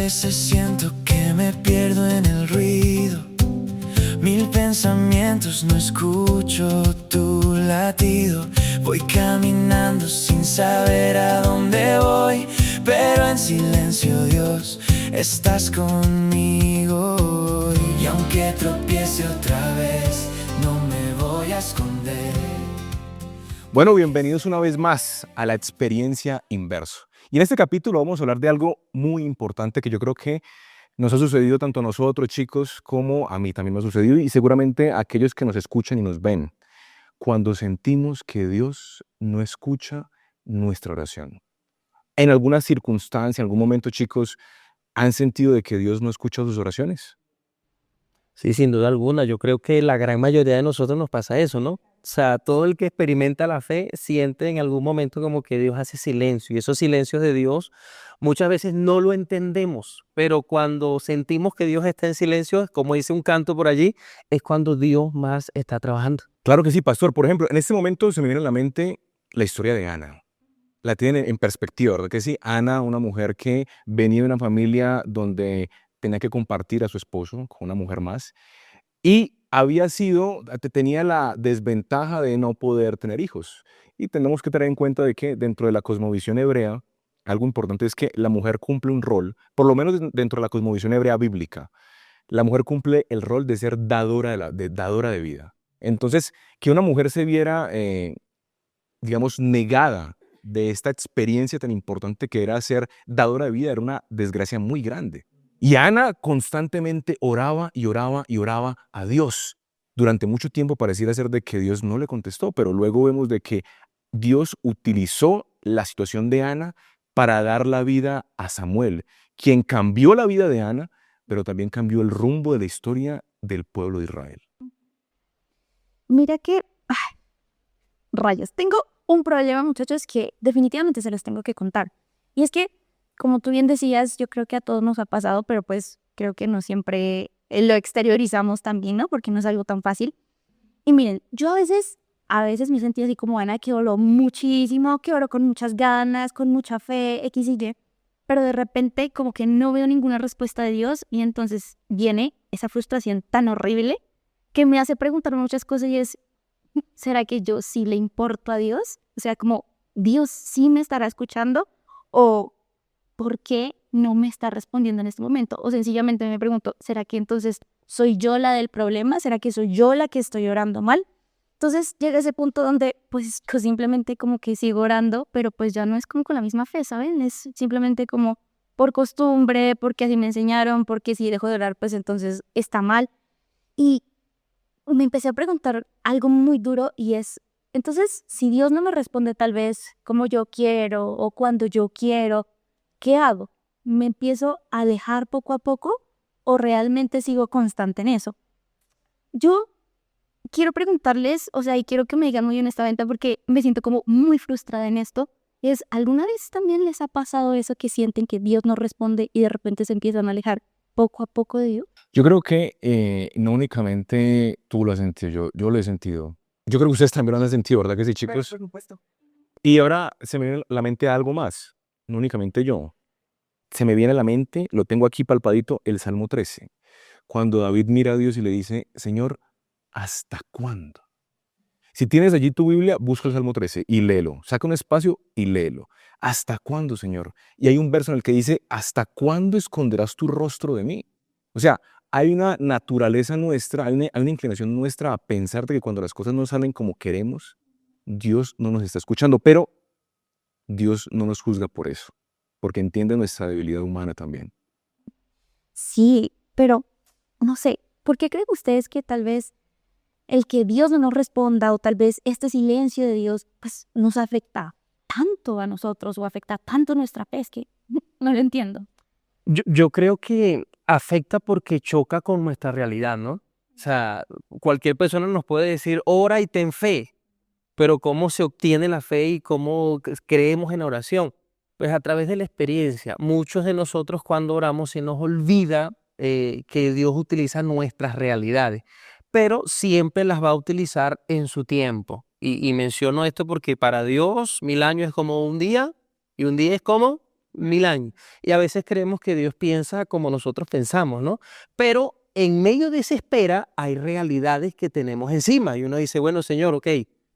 veces siento que me pierdo en el ruido. Mil pensamientos, no escucho tu latido. Voy caminando sin saber a dónde voy, pero en silencio, Dios, estás conmigo hoy. Y aunque tropiece otra vez, no me voy a esconder. Bueno, bienvenidos una vez más a la experiencia inverso. Y en este capítulo vamos a hablar de algo muy importante que yo creo que nos ha sucedido tanto a nosotros, chicos, como a mí también me ha sucedido y seguramente a aquellos que nos escuchan y nos ven. Cuando sentimos que Dios no escucha nuestra oración. En alguna circunstancia, en algún momento, chicos, ¿han sentido de que Dios no escucha sus oraciones? Sí, sin duda alguna. Yo creo que la gran mayoría de nosotros nos pasa eso, ¿no? O sea, todo el que experimenta la fe siente en algún momento como que Dios hace silencio. Y esos silencios de Dios muchas veces no lo entendemos. Pero cuando sentimos que Dios está en silencio, como dice un canto por allí, es cuando Dios más está trabajando. Claro que sí, pastor. Por ejemplo, en este momento se me viene a la mente la historia de Ana. La tienen en perspectiva, ¿verdad que sí? Ana, una mujer que venía de una familia donde tenía que compartir a su esposo con una mujer más y tenía la desventaja de no poder tener hijos. Y tenemos que tener en cuenta de que dentro de la cosmovisión hebrea, algo importante es que la mujer cumple un rol, por lo menos dentro de la cosmovisión hebrea bíblica, la mujer cumple el rol de ser dadora de vida. Entonces, que una mujer se viera, digamos, negada de esta experiencia tan importante que era ser dadora de vida, era una desgracia muy grande. Y Ana constantemente oraba y oraba y oraba a Dios. Durante mucho tiempo pareciera ser de que Dios no le contestó, pero luego vemos de que Dios utilizó la situación de Ana para dar la vida a Samuel, quien cambió la vida de Ana, pero también cambió el rumbo de la historia del pueblo de Israel. Mira que, rayos, tengo un problema, muchachos, que definitivamente se los tengo que contar. Y es que, como tú bien decías, yo creo que a todos nos ha pasado, pero pues creo que no siempre lo exteriorizamos también, ¿no? Porque no es algo tan fácil. Y miren, yo a veces me sentí así como Ana, que oro muchísimo, que oro con muchas ganas, con mucha fe, X y Y, pero de repente como que no veo ninguna respuesta de Dios y entonces viene esa frustración tan horrible que me hace preguntarme muchas cosas y es, ¿será que yo sí le importo a Dios? O sea, como, ¿Dios sí me estará escuchando? ¿O por qué no me está respondiendo en este momento? O sencillamente me pregunto, ¿será que entonces soy yo la del problema? ¿Será que soy yo la que estoy orando mal? Entonces llega ese punto donde pues simplemente como que sigo orando, pero pues ya no es como con la misma fe, ¿saben? Es simplemente como por costumbre, porque así me enseñaron, porque si dejo de orar pues entonces está mal. Y me empecé a preguntar algo muy duro y es, entonces, si Dios no me responde tal vez como yo quiero o cuando yo quiero, ¿qué hago? ¿Me empiezo a alejar poco a poco o realmente sigo constante en eso? Yo quiero preguntarles, o sea, y quiero que me digan muy honestamente porque me siento como muy frustrada en esto, es, ¿alguna vez también les ha pasado eso que sienten que Dios no responde y de repente se empiezan a alejar poco a poco de Dios? Yo creo que no únicamente tú lo has sentido, yo lo he sentido. Yo creo que ustedes también lo han sentido, ¿verdad que sí, chicos? Por supuesto. Y ahora se me viene a la mente algo más, no únicamente yo. Se me viene a la mente, lo tengo aquí palpadito, el Salmo 13. Cuando David mira a Dios y le dice, Señor, ¿hasta cuándo? Si tienes allí tu Biblia, busca el Salmo 13 y léelo. Saca un espacio y léelo. ¿Hasta cuándo, Señor? Y hay un verso en el que dice, ¿hasta cuándo esconderás tu rostro de mí? O sea, hay una naturaleza nuestra, hay una inclinación nuestra a pensar de que cuando las cosas no salen como queremos, Dios no nos está escuchando, pero Dios no nos juzga por eso, porque entiende nuestra debilidad humana también. Sí, pero no sé, ¿por qué creen ustedes que tal vez el que Dios no nos responda o tal vez este silencio de Dios pues nos afecta tanto a nosotros o afecta tanto nuestra fe? Es que no lo entiendo. Yo creo que afecta porque choca con nuestra realidad, ¿no? O sea, cualquier persona nos puede decir, ora y ten fe, pero ¿cómo se obtiene la fe y cómo creemos en la oración? Pues a través de la experiencia. Muchos de nosotros cuando oramos se nos olvida que Dios utiliza nuestras realidades, pero siempre las va a utilizar en su tiempo. Y menciono esto porque para Dios 1000 años es como un día y un día es como 1000 años. Y a veces creemos que Dios piensa como nosotros pensamos, ¿no? Pero en medio de esa espera hay realidades que tenemos encima. Y uno dice, bueno, Señor, ok,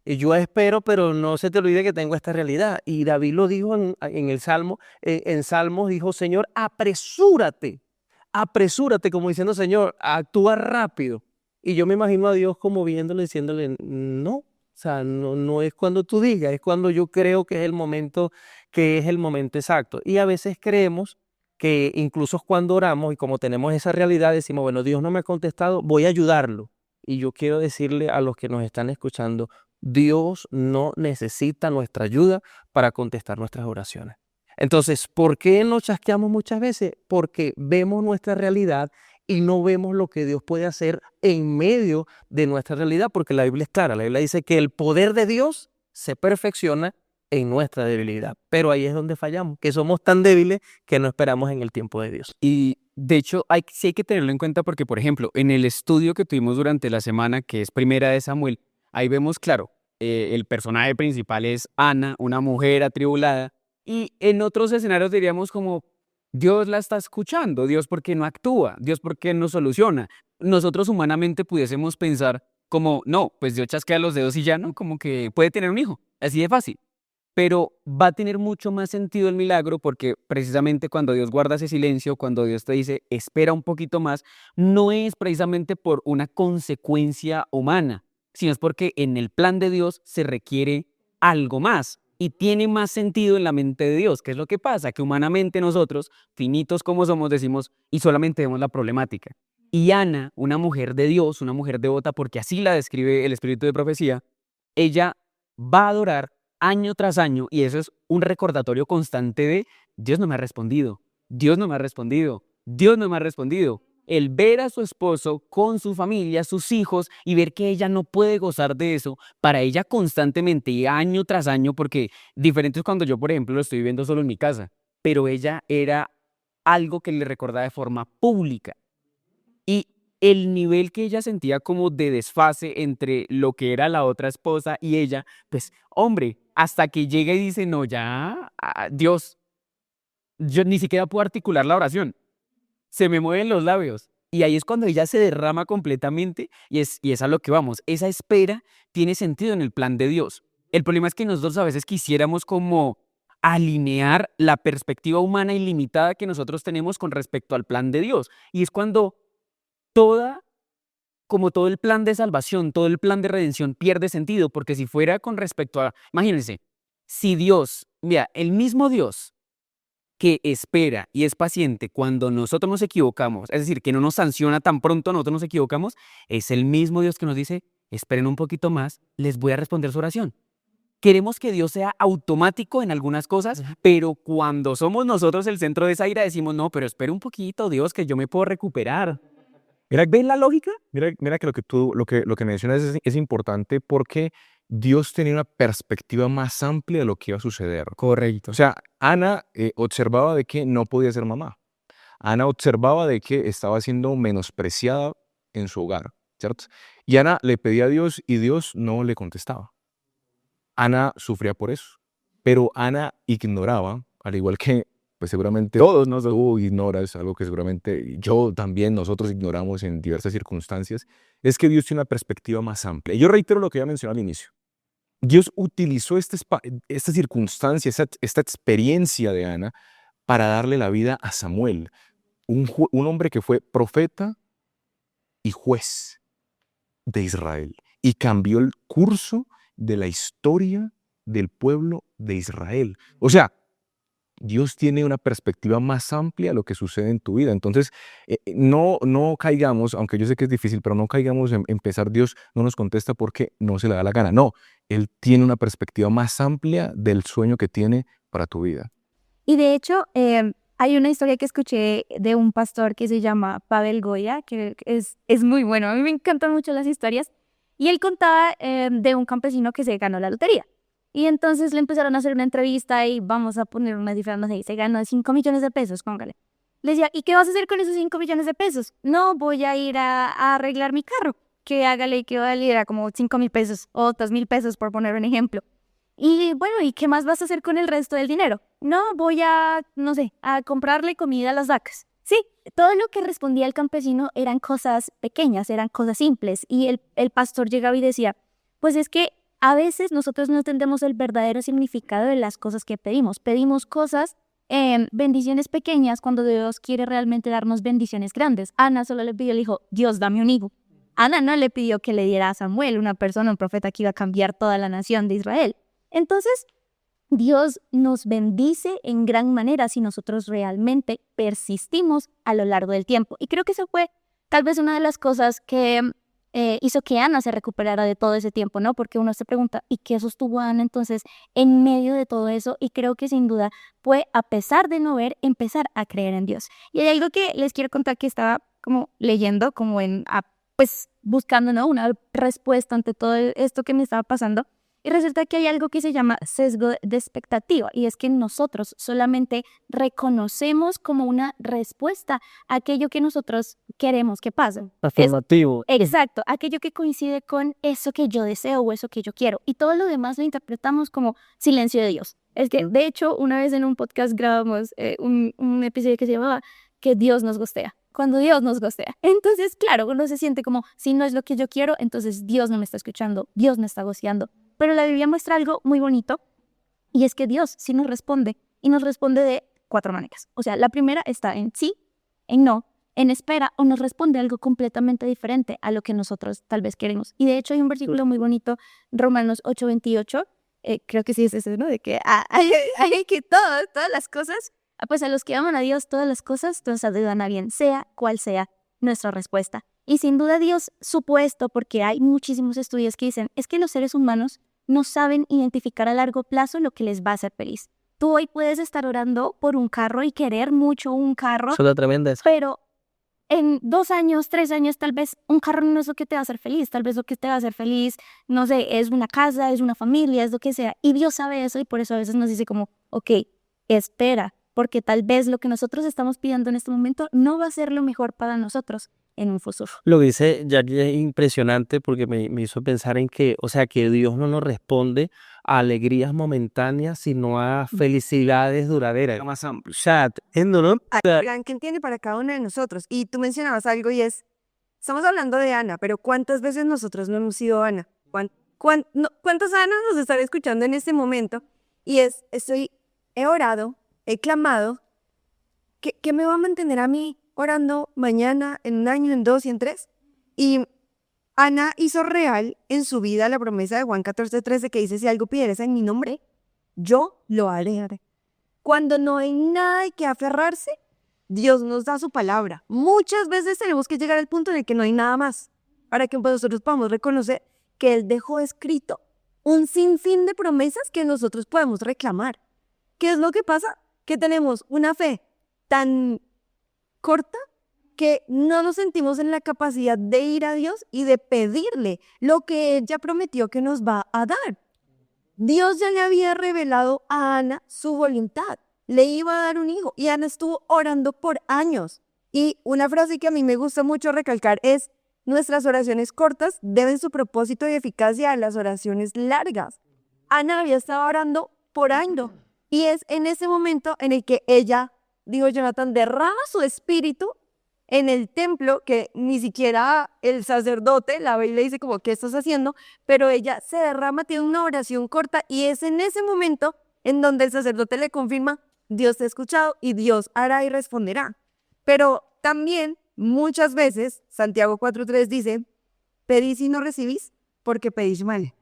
yo espero, pero no se te olvide que tengo esta realidad. Y David lo dijo en el Salmo, en Salmos dijo, Señor, apresúrate, apresúrate, como diciendo, Señor, actúa rápido. Y yo me imagino a Dios como viéndole, diciéndole, no, o sea, no es cuando tú digas, es cuando yo creo que es el momento exacto. Y a veces creemos que incluso cuando oramos y como tenemos esa realidad, decimos, bueno, Dios no me ha contestado, voy a ayudarlo. Y yo quiero decirle a los que nos están escuchando, Dios no necesita nuestra ayuda para contestar nuestras oraciones. Entonces, ¿por qué nos chasqueamos muchas veces? Porque vemos nuestra realidad y no vemos lo que Dios puede hacer en medio de nuestra realidad, porque la Biblia es clara. La Biblia dice que el poder de Dios se perfecciona en nuestra debilidad. Pero ahí es donde fallamos, que somos tan débiles que no esperamos en el tiempo de Dios. Y de hecho, sí hay que tenerlo en cuenta porque, por ejemplo, en el estudio que tuvimos durante la semana, que es Primera de Samuel, ahí vemos claro, el personaje principal es Ana, una mujer atribulada, y en otros escenarios diríamos como, Dios la está escuchando, Dios por qué no actúa, Dios por qué no soluciona. Nosotros humanamente pudiésemos pensar como, no, pues Dios chasquea los dedos y ya no, como que puede tener un hijo, así de fácil. Pero va a tener mucho más sentido el milagro porque precisamente cuando Dios guarda ese silencio, cuando Dios te dice, espera un poquito más, no es precisamente por una consecuencia humana, sino es porque en el plan de Dios se requiere algo más y tiene más sentido en la mente de Dios. ¿Qué es lo que pasa? Que humanamente nosotros, finitos como somos, decimos y solamente vemos la problemática. Y Ana, una mujer de Dios, una mujer devota, porque así la describe el espíritu de profecía, ella va a adorar año tras año, y eso es un recordatorio constante de Dios no me ha respondido, Dios no me ha respondido, Dios no me ha respondido. El ver a su esposo con su familia, sus hijos, y ver que ella no puede gozar de eso, para ella constantemente y año tras año, porque diferente es cuando yo, por ejemplo, lo estoy viviendo solo en mi casa, pero ella era algo que le recordaba de forma pública. Y el nivel que ella sentía como de desfase entre lo que era la otra esposa y ella, pues, hombre, hasta que llega y dice, no, ya, Dios, yo ni siquiera puedo articular la oración, se me mueven los labios. Y ahí es cuando ella se derrama completamente y es a lo que vamos. Esa espera tiene sentido en el plan de Dios. El problema es que nosotros a veces quisiéramos como alinear la perspectiva humana ilimitada que nosotros tenemos con respecto al plan de Dios. Y es cuando como todo el plan de salvación, todo el plan de redención pierde sentido, porque si fuera con respecto a, imagínense, si Dios, mira, el mismo Dios que espera y es paciente cuando nosotros nos equivocamos, es decir, que no nos sanciona tan pronto nosotros nos equivocamos, es el mismo Dios que nos dice, esperen un poquito más, les voy a responder su oración. Queremos que Dios sea automático en algunas cosas, pero cuando somos nosotros el centro de esa ira decimos, no, pero espera un poquito, Dios, que yo me puedo recuperar. ¿Ven la lógica? Mira que lo que mencionas es importante porque Dios tenía una perspectiva más amplia de lo que iba a suceder. Correcto. O sea, Ana observaba de que no podía ser mamá. Ana observaba de que estaba siendo menospreciada en su hogar, ¿cierto? Y Ana le pedía a Dios y Dios no le contestaba. Ana sufría por eso, pero Ana ignoraba, al igual que pues seguramente todos tú ignoras, algo que seguramente yo también, nosotros ignoramos en diversas circunstancias, es que Dios tiene una perspectiva más amplia. Y yo reitero lo que ya mencioné al inicio. Dios utilizó esta circunstancia, esta experiencia de Ana para darle la vida a Samuel, un hombre que fue profeta y juez de Israel y cambió el curso de la historia del pueblo de Israel. O sea, Dios tiene una perspectiva más amplia a lo que sucede en tu vida. Entonces, no caigamos, aunque yo sé que es difícil, pero no caigamos en pensar Dios no nos contesta porque no se le da la gana. No, Él tiene una perspectiva más amplia del sueño que tiene para tu vida. Y de hecho, hay una historia que escuché de un pastor que se llama Pavel Goya, que es muy bueno. A mí me encantan mucho las historias. Y él contaba de un campesino que se ganó la lotería. Y entonces le empezaron a hacer una entrevista y vamos a poner una cifra, no sé, se ganó 5 millones de pesos, póngale. Le decía, ¿y qué vas a hacer con esos 5 millones de pesos? No, voy a ir a arreglar mi carro. Que hágale, que valiera como 5,000 pesos o 2,000 pesos, por poner un ejemplo. Y bueno, ¿y qué más vas a hacer con el resto del dinero? no, voy a, no sé, a comprarle comida a las vacas. Sí, todo lo que respondía el campesino eran cosas pequeñas, eran cosas simples. Y el pastor llegaba y decía, pues es que a veces nosotros no entendemos el verdadero significado de las cosas que pedimos. Pedimos cosas, bendiciones pequeñas, cuando Dios quiere realmente darnos bendiciones grandes. Ana solo le pidió, le dijo, Dios, dame un hijo. Ana no le pidió que le diera a Samuel, una persona, un profeta que iba a cambiar toda la nación de Israel. Entonces, Dios nos bendice en gran manera si nosotros realmente persistimos a lo largo del tiempo. Y creo que eso fue tal vez una de las cosas que hizo que Ana se recuperara de todo ese tiempo, ¿no? Porque uno se pregunta, ¿y qué sostuvo a Ana entonces en medio de todo eso? Y creo que sin duda fue, a pesar de no ver, empezar a creer en Dios. Y hay algo que les quiero contar que estaba como leyendo, como pues buscando, ¿no? Una respuesta ante todo esto que me estaba pasando. Y resulta que hay algo que se llama sesgo de expectativa, y es que nosotros solamente reconocemos como una respuesta aquello que nosotros queremos que pase. Afirmativo. Exacto, aquello que coincide con eso que yo deseo o eso que yo quiero. Y todo lo demás lo interpretamos como silencio de Dios. Es que, de hecho, una vez en un podcast grabamos un episodio que se llamaba Que Dios nos gostea. Cuando Dios nos gostea. Entonces, claro, uno se siente como, si no es lo que yo quiero, entonces Dios no me está escuchando, Dios me está gosteando. Pero la Biblia muestra algo muy bonito, y es que Dios sí nos responde, y nos responde de 4 maneras. O sea, la primera está en sí, en no, en espera, o nos responde algo completamente diferente a lo que nosotros tal vez queremos. Y de hecho hay un versículo muy bonito, Romanos 8:28, creo que sí es ese, ¿no? De que hay que todas las cosas, pues a los que aman a Dios, todas las cosas nos ayudan a bien, sea cual sea nuestra respuesta. Y sin duda Dios supo esto porque hay muchísimos estudios que dicen, es que los seres humanos no saben identificar a largo plazo lo que les va a hacer feliz. Tú hoy puedes estar orando por un carro y querer mucho un carro, Eso es tremenda. pero en 2 años, 3 años, tal vez un carro no es lo que te va a hacer feliz. Tal vez lo que te va a hacer feliz, no sé, es una casa, es una familia, es lo que sea. Y Dios sabe eso, y por eso a veces nos dice como, ok, espera, porque tal vez lo que nosotros estamos pidiendo en este momento no va a ser lo mejor para nosotros en un futuro. Lo que dice Jackie es impresionante porque me hizo pensar en que, o sea, que Dios no nos responde a alegrías momentáneas, sino a felicidades duraderas. Más amplio. O sea, ¿no? Hay un plan que tiene para cada uno de nosotros. Y tú mencionabas algo y es, estamos hablando de Ana, pero ¿cuántas veces nosotros no hemos sido Ana? ¿Cuántas Anas nos están escuchando en este momento? Y he orado, he clamado, ¿qué me va a mantener a mí orando mañana, en 1 año, en 2 y en 3? Y Ana hizo real en su vida la promesa de Juan 14:13 que dice, si algo pidieres en mi nombre, yo lo haré. Cuando no hay nada de que aferrarse, Dios nos da su palabra. Muchas veces tenemos que llegar al punto en el que no hay nada más para que nosotros podamos reconocer que Él dejó escrito un sinfín de promesas que nosotros podemos reclamar. ¿Qué es lo que pasa? Que tenemos una fe tan corta que no nos sentimos en la capacidad de ir a Dios y de pedirle lo que Él ya prometió que nos va a dar. Dios ya le había revelado a Ana su voluntad. Le iba a dar un hijo y Ana estuvo orando por años. Y una frase que a mí me gusta mucho recalcar es, nuestras oraciones cortas deben su propósito y eficacia a las oraciones largas. Ana había estado orando por años y es en ese momento en el que ella, digo Jonathan, derrama su espíritu en el templo, que ni siquiera el sacerdote, la ve y le dice como, ¿qué estás haciendo? Pero ella se derrama, tiene una oración corta y es en ese momento en donde el sacerdote le confirma, Dios te ha escuchado y Dios hará y responderá. Pero también muchas veces, Santiago 4:3 dice, pedís y no recibís porque pedís mal.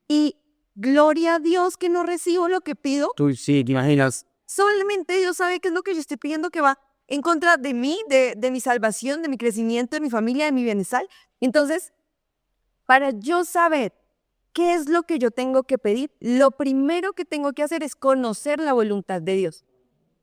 Y gloria a Dios que no recibo lo que pido. Tú sí, te imaginas. Solamente Dios sabe qué es lo que yo estoy pidiendo que va en contra de mí, de mi salvación, de mi crecimiento, de mi familia, de mi bienestar. Entonces, para yo saber qué es lo que yo tengo que pedir, lo primero que tengo que hacer es conocer la voluntad de Dios.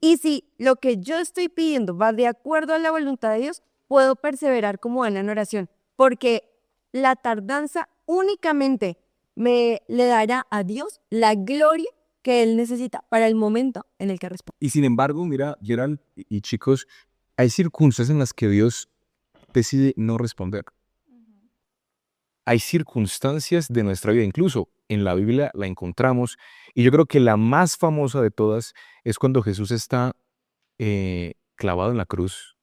Y si lo que yo estoy pidiendo va de acuerdo a la voluntad de Dios, puedo perseverar como Ana en oración, porque la tardanza únicamente le dará a Dios la gloria que Él necesita para el momento en el que responde. Y sin embargo, mira, Gerald y chicos, hay circunstancias en las que Dios decide no responder. hay circunstancias de nuestra vida, incluso en la Biblia la encontramos, y yo creo que la más famosa de todas es cuando Jesús está clavado en la cruz,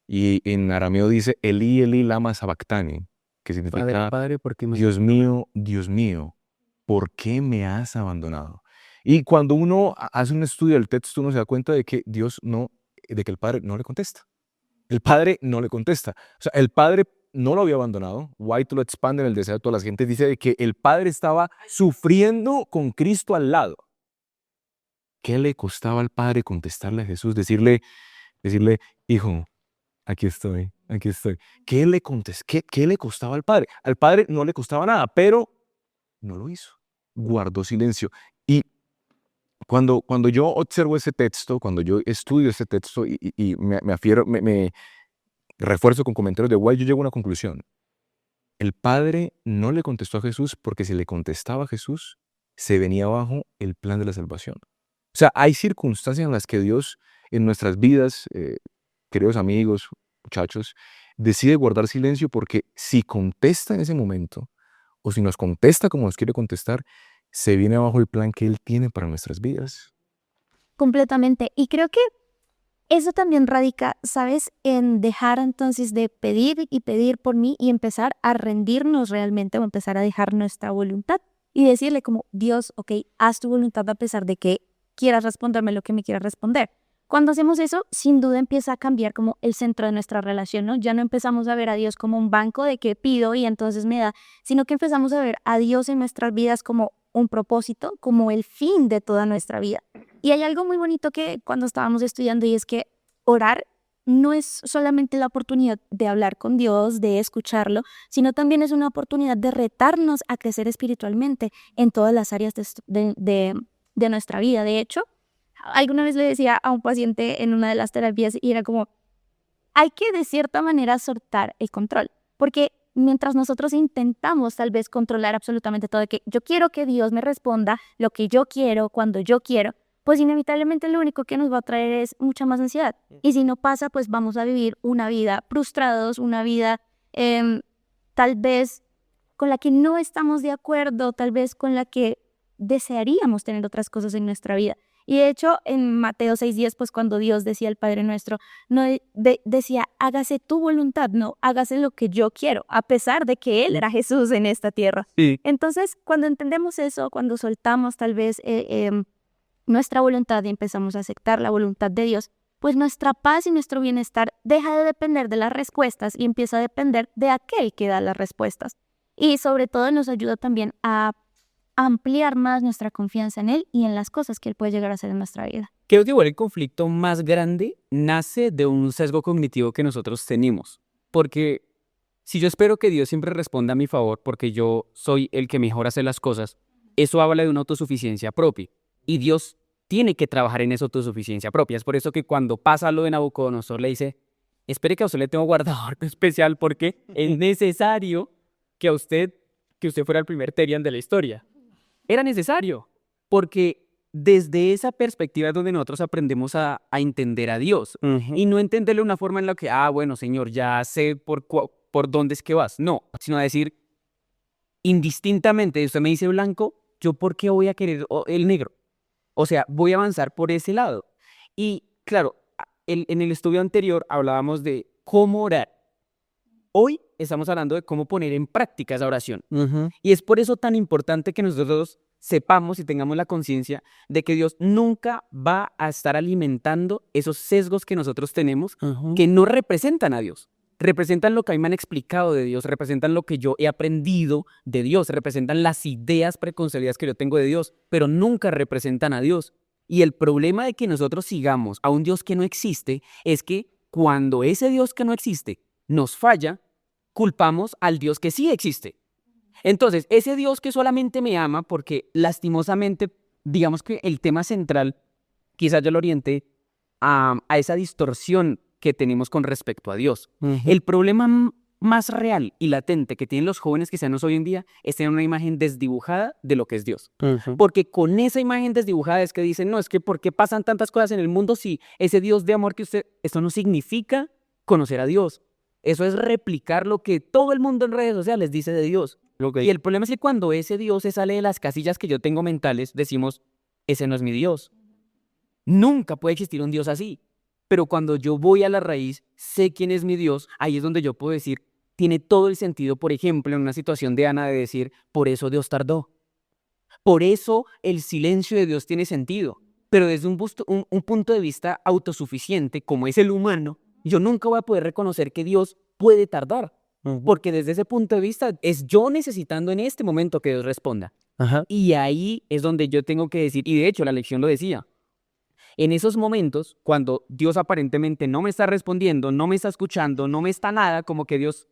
y en arameo dice, Elí, Elí, lama sabactani, que significa, Padre, ¿por qué me... Dios mío, ¿por qué me has abandonado? Y cuando uno hace un estudio del texto, uno se da cuenta de que de que el Padre no le contesta. El Padre no le contesta. O sea, el Padre no lo había abandonado. White lo expande en el deseo de todas las gentes. Dice de que el Padre estaba sufriendo con Cristo al lado. ¿Qué le costaba al Padre contestarle a Jesús? Decirle, hijo, aquí estoy, aquí estoy. ¿Qué le costaba al Padre? Al Padre no le costaba nada, pero no lo hizo. Guardó silencio. Y cuando yo observo ese texto, cuando yo estudio ese texto y me refuerzo con comentarios de White, yo llego a una conclusión. El Padre no le contestó a Jesús porque si le contestaba a Jesús, se venía abajo el plan de la salvación. O sea, hay circunstancias en las que Dios, en nuestras vidas, queridos amigos, muchachos, decide guardar silencio porque si contesta en ese momento, o si nos contesta como nos quiere contestar, se viene abajo el plan que Él tiene para nuestras vidas. Completamente. Y creo que eso también radica, ¿sabes? En dejar entonces de pedir y pedir por mí y empezar a rendirnos realmente o empezar a dejar nuestra voluntad y decirle como, Dios, ok, haz tu voluntad a pesar de que quieras responderme lo que me quieras responder. Cuando hacemos eso, sin duda empieza a cambiar como el centro de nuestra relación, ¿no? Ya no empezamos a ver a Dios como un banco de que pido y entonces me da, sino que empezamos a ver a Dios en nuestras vidas como un propósito, como el fin de toda nuestra vida. Y hay algo muy bonito que cuando estábamos estudiando y es que orar no es solamente la oportunidad de hablar con Dios, de escucharlo, sino también es una oportunidad de retarnos a crecer espiritualmente en todas las áreas de nuestra vida. De hecho, alguna vez le decía a un paciente en una de las terapias y era como, hay que de cierta manera soltar el control, porque mientras nosotros intentamos tal vez controlar absolutamente todo, de que yo quiero que Dios me responda lo que yo quiero, cuando yo quiero, pues inevitablemente lo único que nos va a traer es mucha más ansiedad. Y si no pasa, pues vamos a vivir una vida frustrados, una vida tal vez con la que no estamos de acuerdo, tal vez con la que desearíamos tener otras cosas en nuestra vida. Y de hecho, en Mateo 6:10, pues cuando Dios decía al Padre Nuestro, no decía, hágase tu voluntad, no, hágase lo que yo quiero, a pesar de que Él era Jesús en esta tierra. Sí. Entonces, cuando entendemos eso, cuando soltamos tal vez nuestra voluntad y empezamos a aceptar la voluntad de Dios, pues nuestra paz y nuestro bienestar deja de depender de las respuestas y empieza a depender de aquel que da las respuestas. Y sobre todo nos ayuda también a ampliar más nuestra confianza en Él y en las cosas que Él puede llegar a hacer en nuestra vida. Creo que igual el conflicto más grande nace de un sesgo cognitivo que nosotros tenemos. Porque si yo espero que Dios siempre responda a mi favor porque yo soy el que mejor hace las cosas, eso habla de una autosuficiencia propia. Y Dios tiene que trabajar en esa autosuficiencia propia. Es por eso que cuando pasa lo de Nabucodonosor le dice, espere que a usted le tengo guardado algo especial porque es necesario que usted fuera el primer Terian de la historia. Era necesario, porque desde esa perspectiva es donde nosotros aprendemos a entender a Dios y no entenderle de una forma en la que, bueno, Señor, ya sé por dónde es que vas. No, sino a decir, indistintamente, usted me dice blanco, ¿yo por qué voy a querer el negro? O sea, voy a avanzar por ese lado. Y claro, en el estudio anterior hablábamos de cómo orar. Hoy estamos hablando de cómo poner en práctica esa oración. Y es por eso tan importante que nosotros sepamos y tengamos la conciencia de que Dios nunca va a estar alimentando esos sesgos que nosotros tenemos que no representan a Dios. Representan lo que a mí me han explicado de Dios, representan lo que yo he aprendido de Dios, representan las ideas preconcebidas que yo tengo de Dios, pero nunca representan a Dios. Y el problema de que nosotros sigamos a un Dios que no existe es que cuando ese Dios que no existe nos falla, culpamos al Dios que sí existe. Entonces, ese Dios que solamente me ama, porque lastimosamente, digamos que el tema central, quizás yo lo oriente a esa distorsión que tenemos con respecto a Dios. El problema más real y latente que tienen los jóvenes cristianos hoy en día es tener una imagen desdibujada de lo que es Dios. Porque con esa imagen desdibujada es que dicen, no, es que ¿por qué pasan tantas cosas en el mundo si ese Dios de amor que esto no significa conocer a Dios? Eso es replicar lo que todo el mundo en redes sociales dice de Dios. Y el problema es que cuando ese Dios se sale de las casillas que yo tengo mentales, decimos, ese no es mi Dios. Nunca puede existir un Dios así. Pero cuando yo voy a la raíz, sé quién es mi Dios, ahí es donde yo puedo decir, tiene todo el sentido, por ejemplo, en una situación de Ana, de decir, por eso Dios tardó. Por eso el silencio de Dios tiene sentido. Pero desde un punto de vista autosuficiente, como es el humano, yo nunca voy a poder reconocer que Dios puede tardar. Porque desde ese punto de vista es yo necesitando en este momento que Dios responda. Ajá. Y ahí es donde yo tengo que decir, y de hecho la lección lo decía, en esos momentos, cuando Dios aparentemente no me está respondiendo, no me está escuchando, no me está nada, como que Dios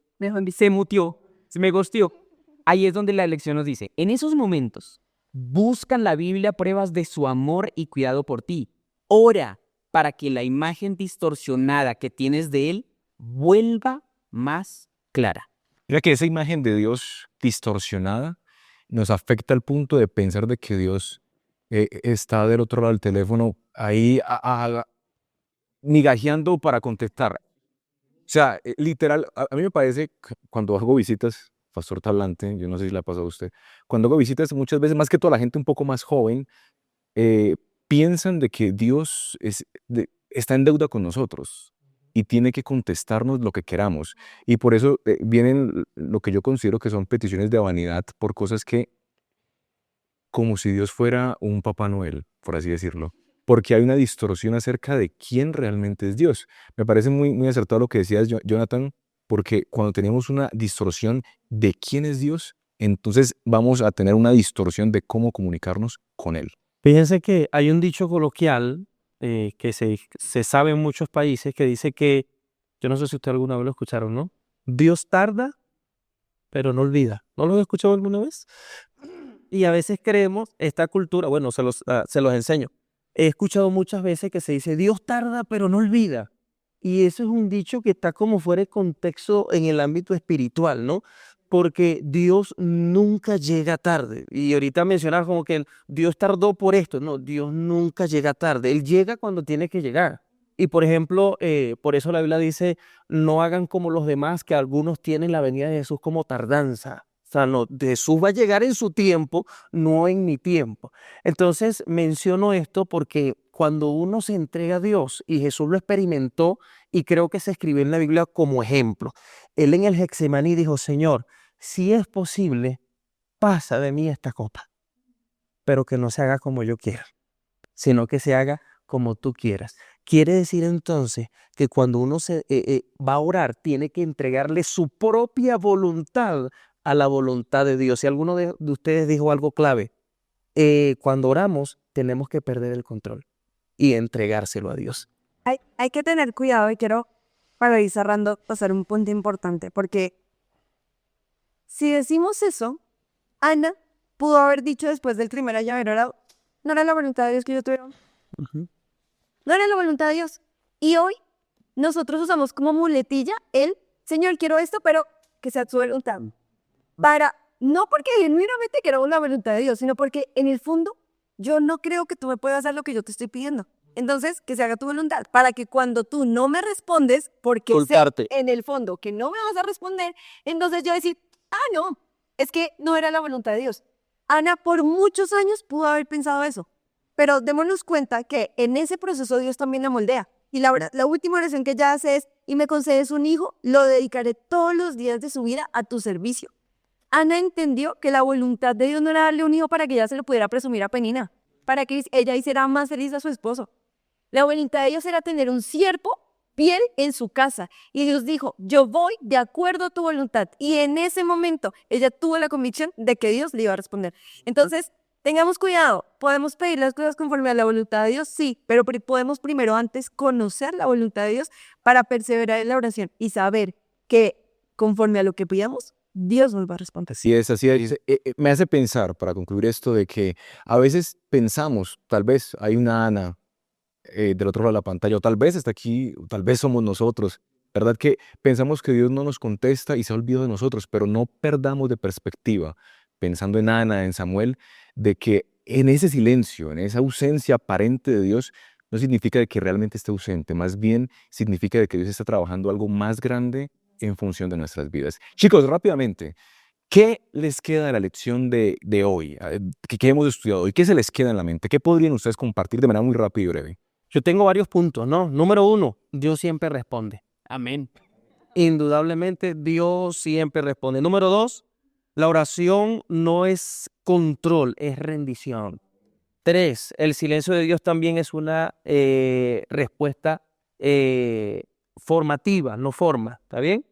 se mutió, se me gosteó, ahí es donde la lección nos dice, en esos momentos, buscan la Biblia pruebas de su amor y cuidado por ti. Ora para que la imagen distorsionada que tienes de Él vuelva más clara. Mira que esa imagen de Dios distorsionada nos afecta al punto de pensar de que Dios está del otro lado del teléfono ahí migajeando para contestar. O sea, literal, a mí me parece que cuando hago visitas, Pastor Tablante, yo no sé si le ha pasado a usted, cuando hago visitas muchas veces, más que toda la gente un poco más joven, piensan de que Dios está en deuda con nosotros y tiene que contestarnos lo que queramos. Y por eso vienen lo que yo considero que son peticiones de vanidad por cosas que, como si Dios fuera un Papá Noel, por así decirlo, porque hay una distorsión acerca de quién realmente es Dios. Me parece muy, muy acertado lo que decías, Jonathan, porque cuando tenemos una distorsión de quién es Dios, entonces vamos a tener una distorsión de cómo comunicarnos con Él. Fíjense que hay un dicho coloquial que se sabe en muchos países que dice que, yo no sé si usted alguna vez lo escucharon, ¿no? Dios tarda, pero no olvida. ¿No lo he escuchado alguna vez? Y a veces creemos, esta cultura, bueno, se los enseño. He escuchado muchas veces que se dice, Dios tarda, pero no olvida. Y eso es un dicho que está como fuera de contexto en el ámbito espiritual, ¿no? Porque Dios nunca llega tarde. Y ahorita mencionar como que Dios tardó por esto. No, Dios nunca llega tarde. Él llega cuando tiene que llegar. Y por ejemplo, por eso la Biblia dice, no hagan como los demás, que algunos tienen la venida de Jesús como tardanza. O sea, no, Jesús va a llegar en su tiempo, no en mi tiempo. Entonces menciono esto porque cuando uno se entrega a Dios, y Jesús lo experimentó, y creo que se escribió en la Biblia como ejemplo. Él en el Getsemaní dijo, Señor, si es posible, pasa de mí esta copa, pero que no se haga como yo quiera, sino que se haga como tú quieras. Quiere decir entonces que cuando uno va a orar, tiene que entregarle su propia voluntad a la voluntad de Dios. Si alguno de ustedes dijo algo clave, cuando oramos tenemos que perder el control y entregárselo a Dios. Hay que tener cuidado y quiero, para ir cerrando, pasar un punto importante, porque si decimos eso, Ana pudo haber dicho después del primer llavero, no era la voluntad de Dios que yo tuviera. No era la voluntad de Dios. Y hoy nosotros usamos como muletilla el, Señor, quiero esto, pero que sea tu voluntad. No porque genuinamente queramos la voluntad de Dios, sino porque en el fondo yo no creo que tú me puedas hacer lo que yo te estoy pidiendo. Entonces, que se haga tu voluntad, para que cuando tú no me respondes, porque Soltarte. sé en el fondo que no me vas a responder, entonces yo decir, no, es que no era la voluntad de Dios. Ana por muchos años pudo haber pensado eso, pero démonos cuenta que en ese proceso Dios también la moldea. Y la última oración que ella hace es, y me concedes un hijo, lo dedicaré todos los días de su vida a tu servicio. Ana entendió que la voluntad de Dios no era darle un hijo para que ella se lo pudiera presumir a Penina, para que ella hiciera más feliz a su esposo. La voluntad de Dios era tener un siervo fiel en su casa. Y Dios dijo, yo voy de acuerdo a tu voluntad. Y en ese momento ella tuvo la convicción de que Dios le iba a responder. Entonces, tengamos cuidado. ¿Podemos pedir las cosas conforme a la voluntad de Dios? Sí, pero podemos primero antes conocer la voluntad de Dios para perseverar en la oración y saber que conforme a lo que pidamos, Dios nos va a responder. Así es, así es. Me hace pensar, para concluir esto, de que a veces pensamos, tal vez hay una Ana del otro lado de la pantalla, o tal vez está aquí, o tal vez somos nosotros, ¿verdad? Que pensamos que Dios no nos contesta y se ha olvidado de nosotros, pero no perdamos de perspectiva, pensando en Ana, en Samuel, de que en ese silencio, en esa ausencia aparente de Dios, no significa de que realmente esté ausente, más bien significa de que Dios está trabajando algo más grande en función de nuestras vidas. Chicos, rápidamente, ¿qué les queda de la lección de hoy, que hemos estudiado hoy? ¿Qué se les queda en la mente? ¿Qué podrían ustedes compartir de manera muy rápida y breve? Yo tengo varios puntos, ¿no? Número 1, Dios siempre responde. Amén. Indudablemente, Dios siempre responde. Número 2, la oración no es control, es rendición. 3, el silencio de Dios también es una respuesta formativa, no forma, ¿está bien?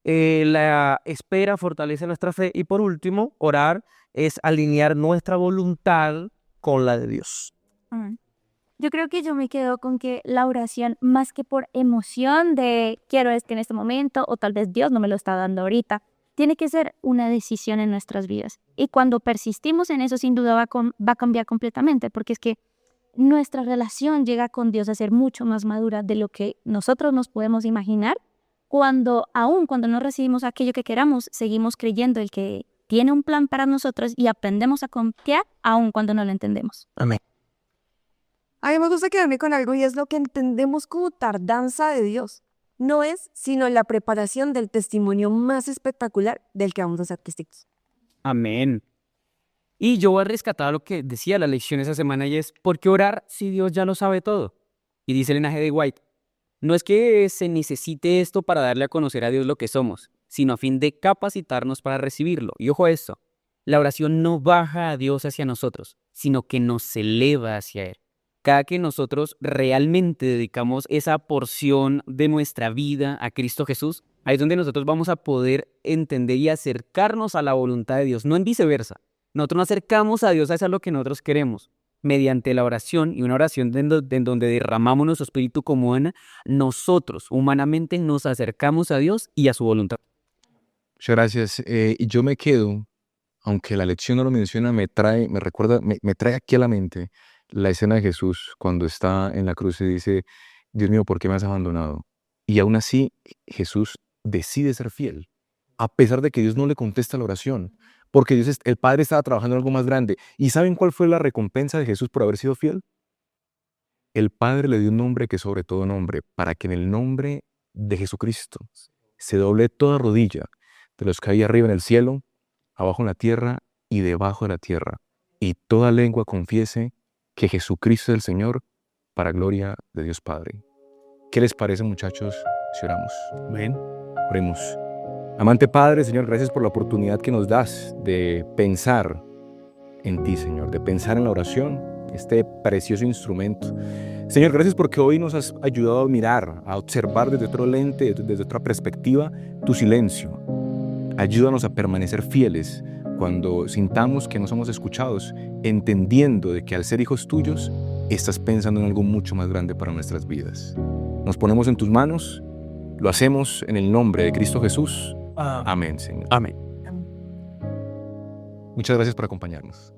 La espera fortalece nuestra fe. Y por último, orar es alinear nuestra voluntad con la de Dios. Yo creo que yo me quedo con que la oración, más que por emoción de quiero esto en este momento o tal vez Dios no me lo está dando ahorita, tiene que ser una decisión en nuestras vidas. Y cuando persistimos en eso, sin duda va a cambiar completamente, porque es que nuestra relación llega con Dios a ser mucho más madura de lo que nosotros nos podemos imaginar, aun cuando no recibimos aquello que queramos, seguimos creyendo el que tiene un plan para nosotros y aprendemos a confiar aun cuando no lo entendemos. Amén. A mí me gusta quedarme con algo y es lo que entendemos como tardanza de Dios. No es sino la preparación del testimonio más espectacular del que vamos a ser testigos. Amén. Y yo voy a rescatar lo que decía la lección esa semana y es, ¿por qué orar si Dios ya lo sabe todo? Y dice Elena G. de White, no es que se necesite esto para darle a conocer a Dios lo que somos, sino a fin de capacitarnos para recibirlo. Y ojo a esto, la oración no baja a Dios hacia nosotros, sino que nos eleva hacia Él. Cada que nosotros realmente dedicamos esa porción de nuestra vida a Cristo Jesús, ahí es donde nosotros vamos a poder entender y acercarnos a la voluntad de Dios, no en viceversa. Nosotros nos acercamos a Dios a hacer lo que nosotros queremos. Mediante la oración y una oración en donde derramamos nuestro espíritu como Ana, nosotros humanamente nos acercamos a Dios y a su voluntad. Muchas gracias. Y yo me quedo, aunque la lección no lo menciona, me trae aquí a la mente la escena de Jesús cuando está en la cruz y dice, Dios mío, ¿por qué me has abandonado? Y aún así, Jesús decide ser fiel, a pesar de que Dios no le contesta la oración, porque el Padre estaba trabajando en algo más grande. ¿Y saben cuál fue la recompensa de Jesús por haber sido fiel? El Padre le dio un nombre que es sobre todo nombre, para que en el nombre de Jesucristo se doble toda rodilla de los que hay arriba en el cielo, abajo en la tierra y debajo de la tierra, y toda lengua confiese que Jesucristo es el Señor, para gloria de Dios Padre. ¿Qué les parece, muchachos, si oramos? Amén. Oremos. Amante Padre, Señor, gracias por la oportunidad que nos das de pensar en ti, Señor, de pensar en la oración, este precioso instrumento. Señor, gracias porque hoy nos has ayudado a mirar, a observar desde otro lente, desde otra perspectiva, tu silencio. Ayúdanos a permanecer fieles cuando sintamos que no somos escuchados, entendiendo de que al ser hijos tuyos, estás pensando en algo mucho más grande para nuestras vidas. Nos ponemos en tus manos, lo hacemos en el nombre de Cristo Jesús. Amén, Señor. Amén. Muchas gracias por acompañarnos.